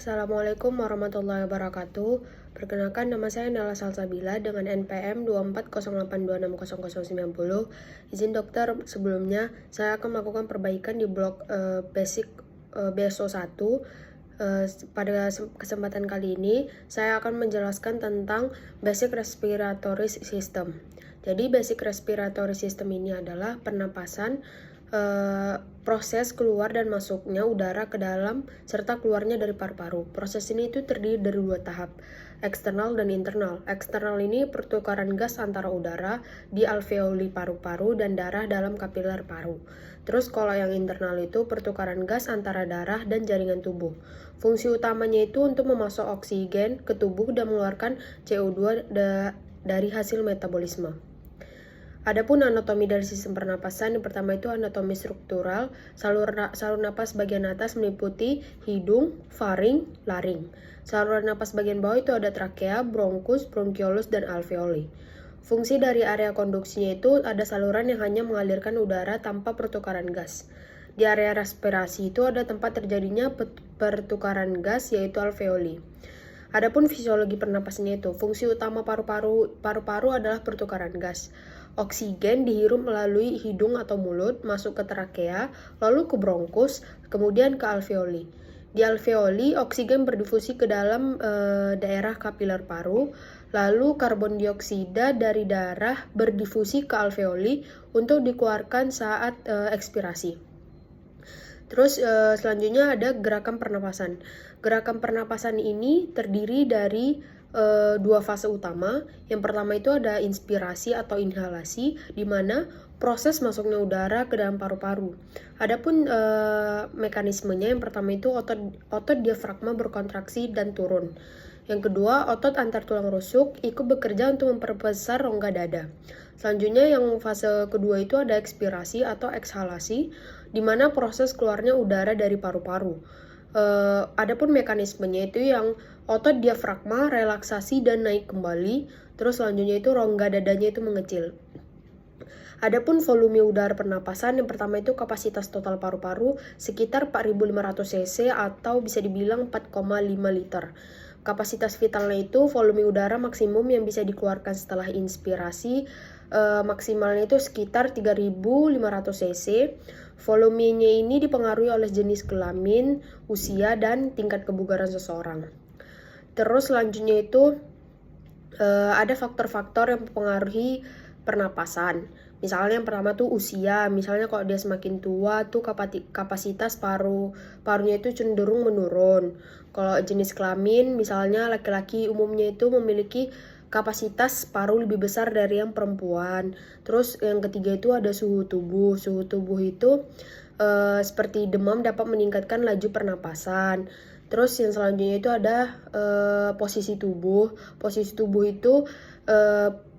Assalamualaikum warahmatullahi wabarakatuh. Perkenalkan, nama saya Nela Salsabila dengan NPM 240826090. Izin dokter, sebelumnya saya akan melakukan perbaikan di blok basic BSO 1. Pada kesempatan kali ini, saya akan menjelaskan tentang basic respiratory system. Jadi, basic respiratory system ini adalah pernapasan, proses keluar dan masuknya udara ke dalam serta keluarnya dari paru-paru. Proses ini itu terdiri dari dua tahap, eksternal dan internal. Eksternal ini pertukaran gas antara udara di alveoli paru-paru dan darah dalam kapiler paru. Terus kalau yang internal itu pertukaran gas antara darah dan jaringan tubuh. Fungsi utamanya itu untuk memasok oksigen ke tubuh dan mengeluarkan CO2 dari hasil metabolisme. Adapun anatomi dari sistem pernapasan, yang pertama itu anatomi struktural. Saluran napas bagian atas meliputi hidung, faring, laring. Saluran napas bagian bawah itu ada trakea, bronkus, bronkiolus, dan alveoli. Fungsi dari area konduksinya itu ada saluran yang hanya mengalirkan udara tanpa pertukaran gas. Di area respirasi itu ada tempat terjadinya pertukaran gas, yaitu alveoli. Adapun fisiologi pernapasannya itu, fungsi utama paru-paru adalah pertukaran gas. Oksigen dihirup melalui hidung atau mulut, masuk ke trakea, lalu ke bronkus, kemudian ke alveoli. Di alveoli, oksigen berdifusi ke dalam daerah kapiler paru, lalu karbon dioksida dari darah berdifusi ke alveoli untuk dikeluarkan saat ekspirasi. Terus selanjutnya ada gerakan pernapasan. Gerakan pernapasan ini terdiri dari dua fase utama. Yang pertama itu ada inspirasi atau inhalasi, di mana proses masuknya udara ke dalam paru-paru. Adapun mekanismenya, yang pertama itu otot diafragma berkontraksi dan turun. Yang kedua, otot antar tulang rusuk ikut bekerja untuk memperbesar rongga dada. Selanjutnya yang fase kedua itu ada ekspirasi atau ekshalasi, di mana proses keluarnya udara dari paru-paru. Adapun mekanismenya itu yang otot diafragma relaksasi dan naik kembali, terus selanjutnya itu rongga dadanya itu mengecil. Adapun volume udara pernapasan, yang pertama itu kapasitas total paru-paru sekitar 4.500 cc atau bisa dibilang 4,5 liter. Kapasitas vitalnya itu volume udara maksimum yang bisa dikeluarkan setelah inspirasi, maksimalnya itu sekitar 3.500 cc. Volumenya ini dipengaruhi oleh jenis kelamin, usia, dan tingkat kebugaran seseorang. Terus selanjutnya itu ada faktor-faktor yang mempengaruhi pernapasan. Misalnya yang pertama tuh usia. Misalnya kalau dia semakin tua tuh kapasitas parunya itu cenderung menurun. Kalau jenis kelamin, misalnya laki-laki umumnya itu memiliki kapasitas paru lebih besar dari yang perempuan. Terus yang ketiga itu ada suhu tubuh. Suhu tubuh itu seperti demam dapat meningkatkan laju pernapasan. Terus yang selanjutnya itu ada posisi tubuh. Posisi tubuh itu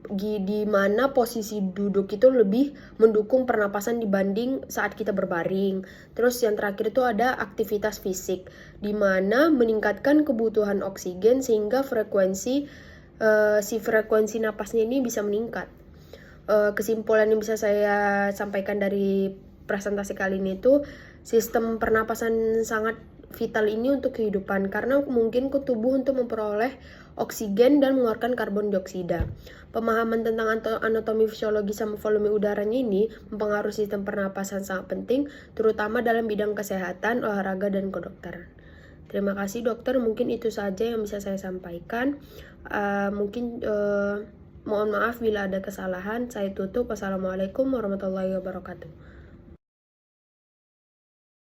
di mana posisi duduk itu lebih mendukung pernapasan dibanding saat kita berbaring. Terus yang terakhir itu ada aktivitas fisik, di mana meningkatkan kebutuhan oksigen sehingga frekuensi napasnya ini bisa meningkat. Kesimpulan yang bisa saya sampaikan dari presentasi kali ini itu, sistem pernapasan sangat vital ini untuk kehidupan karena mungkin ke tubuh untuk memperoleh oksigen dan mengeluarkan karbon dioksida. Pemahaman tentang anatomi fisiologi sama volume udaranya ini mempengaruhi sistem pernapasan sangat penting, terutama dalam bidang kesehatan, olahraga, dan kedokteran. Terima kasih dokter, mungkin itu saja yang bisa saya sampaikan. Mohon maaf bila ada kesalahan. Saya tutup. Wassalamualaikum warahmatullahi wabarakatuh.